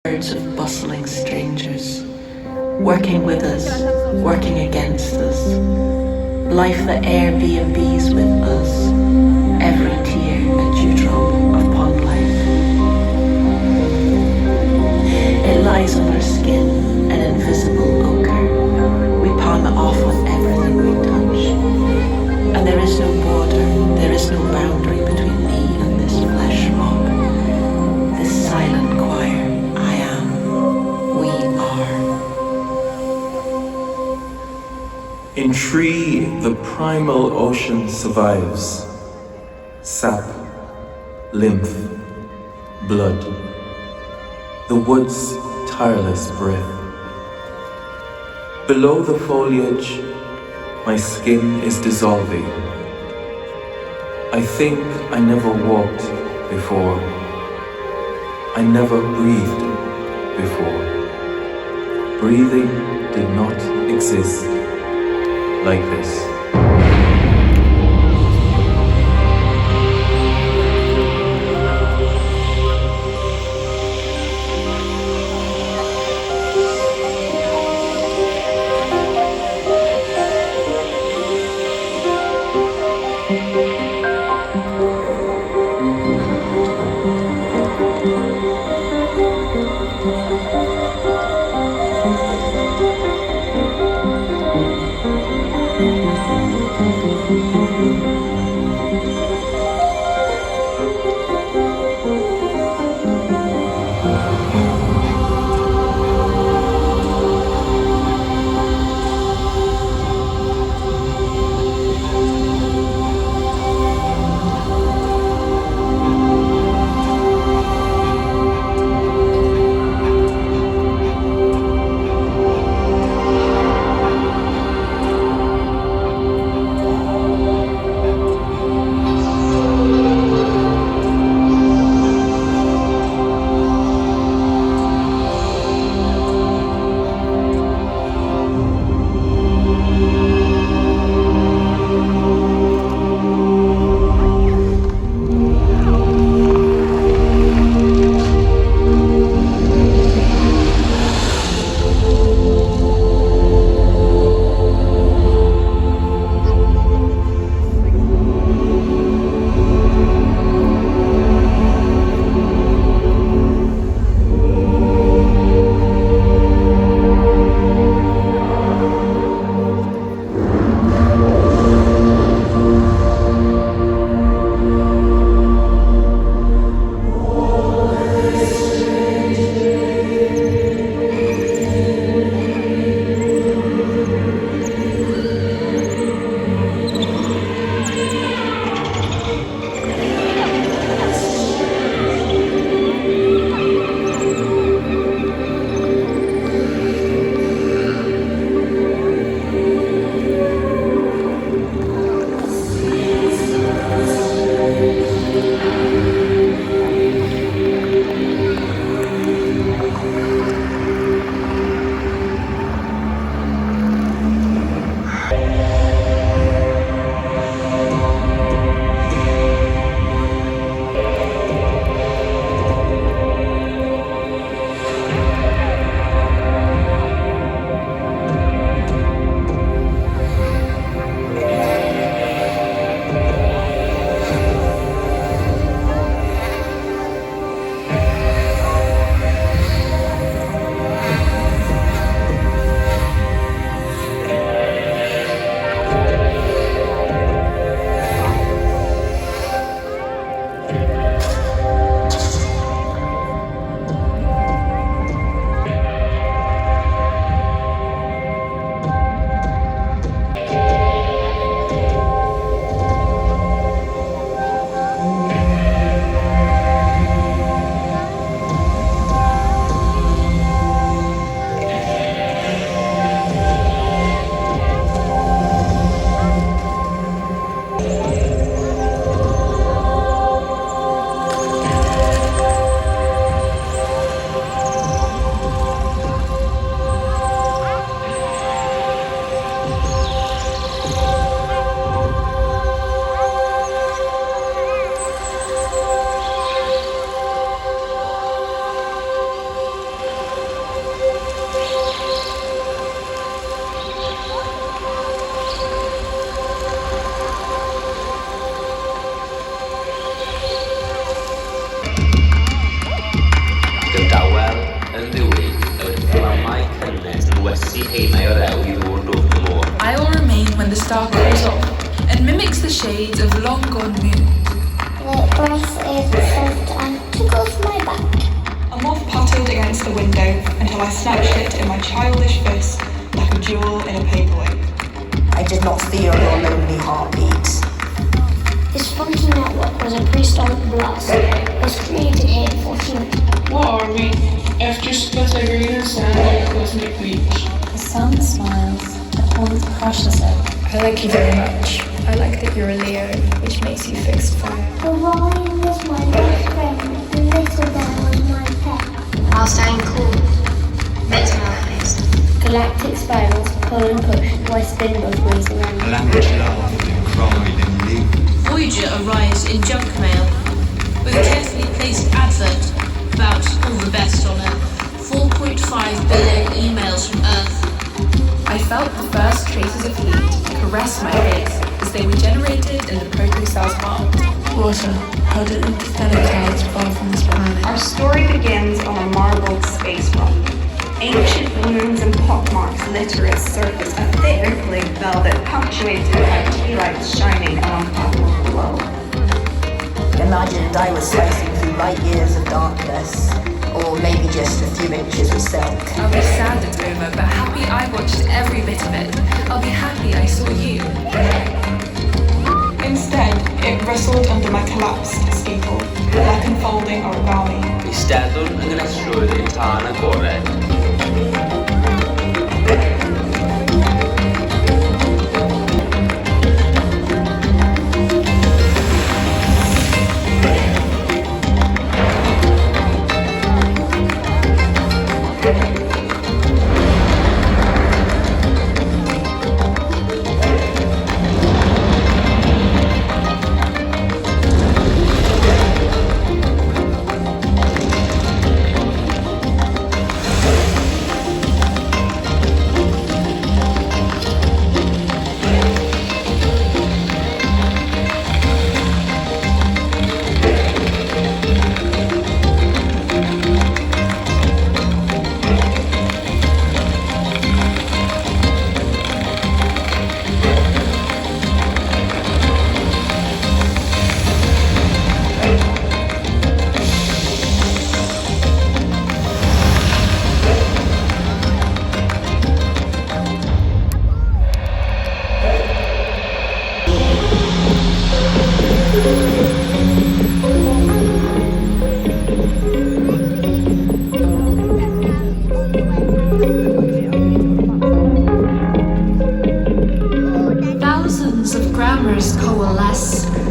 Herds of bustling strangers, working with us, working against us. Life that Airbnbs with us, every tear a dewdrop of pond life. It lies on our skin, an invisible ochre. We palm it off on everything we touch. And there is no border, there is no boundary between me and this flesh rock, this silent choir. In tree, the primal ocean survives. Sap, lymph, blood. The wood's tireless breath. Below the foliage, my skin is dissolving. I think I never walked before. I never breathed before. Breathing did not exist like this. when the star cools off and mimics the shades of long-gone moons. The grass is soft and tickles my back. A moth pattered against the window until I snatched it in my childish fist like a jewel in a paperweight. I did not feel your lonely heartbeat. This funky network was a prehistoric blast. It was created here for humans. What are we? If just Pythagorean sand of cosmic reach. The sun smiles, the pond crushes it. I like you very much. I like that you're a Leo, which makes you fixed fire. Orion was my best friend. The little guy was my pet. While staying cool, mesmerized. Galactic spirals pull and push while spinballs whiz around. A language laughed and cried and leaped. Voyager arrives in junk mail with a carefully placed advert about all the best on Earth. 4.5 billion emails from Earth. I felt the first traces of heat caress my face as they were generated in the protostars' heart. Water, how did interstellar clouds fall from this planet? Our story begins on a marbled space rock. Ancient wounds and pockmarks litter its surface, a thick rippling velvet punctuated by tea lights shining on a glow. Imagine I was slicing through light years of darkness, or maybe just a few inches of silk. I'll be sad it's over, but happy I watched every bit of it. I'll be happy I saw you. Instead, it rustled under my collapsed steeple, like unfolding origami. Eistedwn yng nghynesrwydd ein tân agored.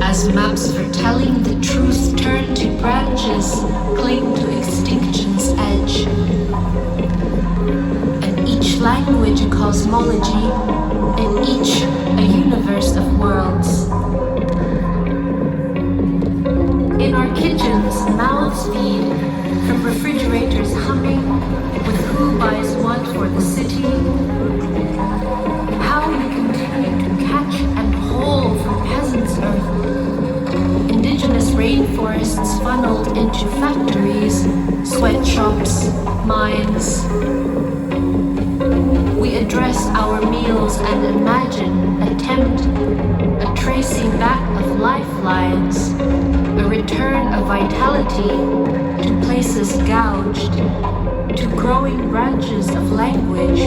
As maps foretelling the truth turn to branches, cling to extinction's edge. And each language a cosmology, and each a universe of worlds. In our kitchens, mouths feed, from refrigerators humming, with who buys what for the city. How we continue to catch and haul from peasants' earth. Indigenous rainforests funneled into factories, sweatshops, mines. We address our meals and imagine, attempt, a tracing back of lifelines, a return of vitality to places gouged, to growing branches of language,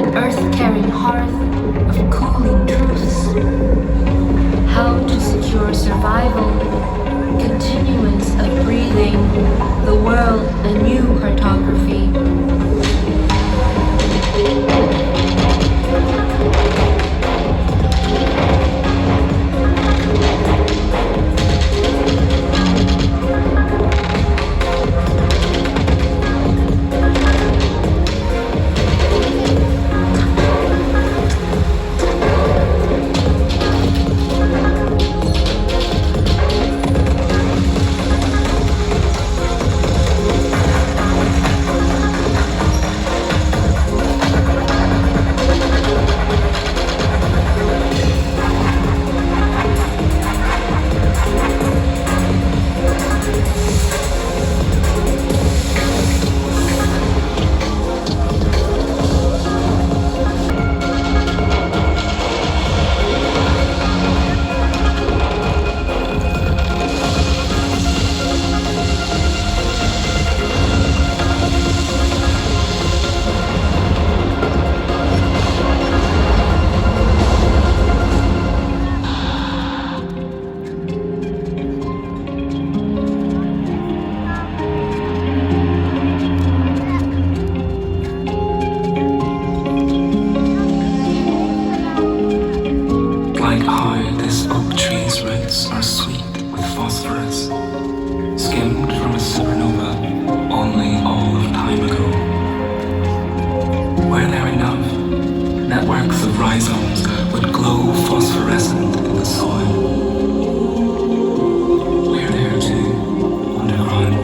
an earth-carrying hearth of cooling truths. How to secure survival, continuance of breathing, the world a new cartography. like how this oak tree's roots are sweet with phosphorus, skimmed from a supernova only all of time ago. Were there enough, networks of rhizomes would glow phosphorescent in the soil. We're there too, underground,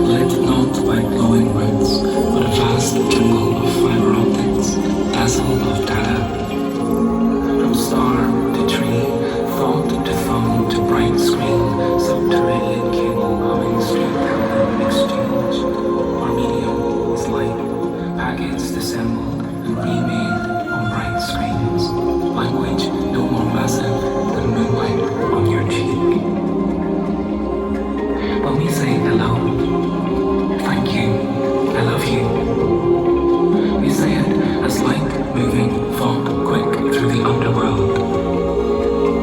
lit not by glowing roots, but a vast jungle of fiber optics, dazzle of data. From star to tree, thought to thumb to bright screen, subterranean cable humming straight down in exchange. Our medium is light, packets assembled and remade on bright screens. Language no more massive than moonlight on your cheek. When we say hello, thank you, I love you, we say it as light moving thought quick through the underworld.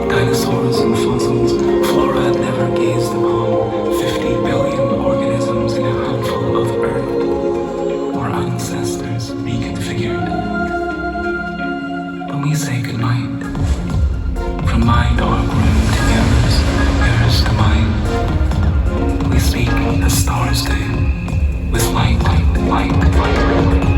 Dinosaurs and fossils, flora never gazed upon, 50 billion organisms in a handful of Earth, our ancestors reconfigured. When we say goodnight, from my dark room to yours, yours to mine, we speak as stars do, with light, light, light, light.